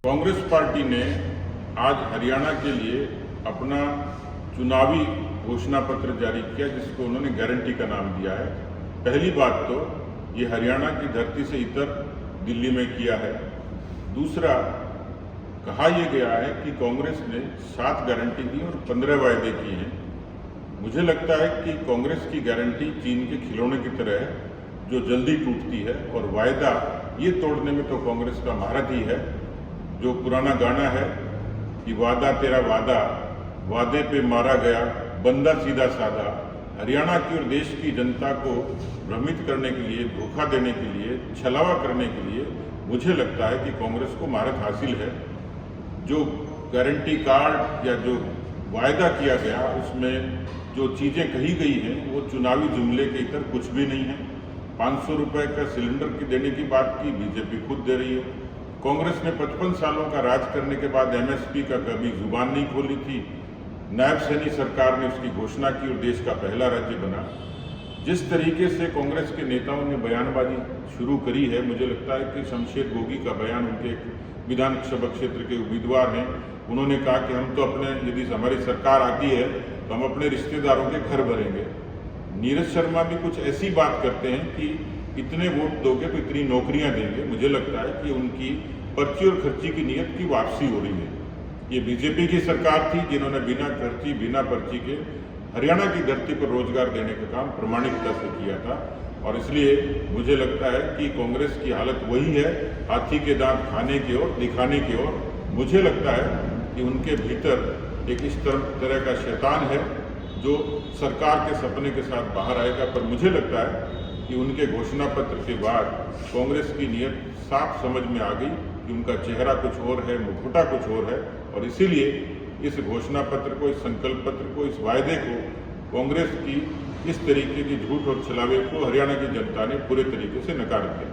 Congress party ने आज हरियाणा के लिए अपना चुनावी घोषणा पत्र जारी किया, जिसको उन्होंने गारंटी का नाम दिया है। पहली बात तो ये हरियाणा की धरती से इतर दिल्ली में किया है। दूसरा, कहा यह गया है कि कांग्रेस ने 7 गारंटी दी और 15 वायदे किए हैं। मुझे लगता है कि कांग्रेस की गारंटी चीन के खिलौने की तरह है, जो जल्दी टूटती है, और वायदा ये तोड़ने में तो कांग्रेस का महारत ही है। जो पुराना गाना है कि वादा तेरा वादा, वादे पे मारा गया बंदा सीधा साधा, हरियाणा की और देश की जनता को भ्रमित करने के लिए, धोखा देने के लिए, छलावा करने के लिए मुझे लगता है कि कांग्रेस को महारत हासिल है। जो गारंटी कार्ड या जो वायदा किया गया, उसमें जो चीज़ें कही गई हैं वो चुनावी जुमले के इतर कुछ भी नहीं है। 500 रुपये का सिलेंडर की देने की बात की बीजेपी खुद दे रही है। कांग्रेस ने 55 सालों का राज करने के बाद एमएसपी का कभी जुबान नहीं खोली थी। नायब सैनी सरकार ने उसकी घोषणा की और देश का पहला राज्य बना। जिस तरीके से कांग्रेस के नेताओं ने बयानबाजी शुरू करी है, मुझे लगता है कि शमशेर गोगी का बयान, उनके विधानसभा क्षेत्र के उम्मीदवार हैं, उन्होंने कहा कि हम तो अपने, यदि हमारी सरकार आती है तो हम अपने रिश्तेदारों के घर भरेंगे। नीरज शर्मा भी कुछ ऐसी बात करते हैं कि इतने वोट दोगे तो इतनी नौकरियां देंगे। मुझे लगता है कि उनकी पर्ची और खर्ची की नीयत की वापसी हो रही है। ये बीजेपी की सरकार थी जिन्होंने बिना खर्ची, बिना पर्ची के हरियाणा की धरती पर रोजगार देने का काम प्रामाणिकता से किया था, और इसलिए मुझे लगता है कि कांग्रेस की हालत वही है, हाथी के दांत खाने की ओर, दिखाने की ओर। मुझे लगता है कि उनके भीतर एक इस तरह का शैतान है जो सरकार के सपने के साथ बाहर आएगा। पर मुझे लगता है कि उनके घोषणा पत्र के बाद कांग्रेस की नीयत साफ समझ में आ गई कि उनका चेहरा कुछ और है, मुखौटा कुछ और है, और इसीलिए इस घोषणा पत्र को, इस संकल्प पत्र को, इस वायदे को, कांग्रेस की इस तरीके की झूठ और छलावे को हरियाणा की जनता ने पूरे तरीके से नकार दिया।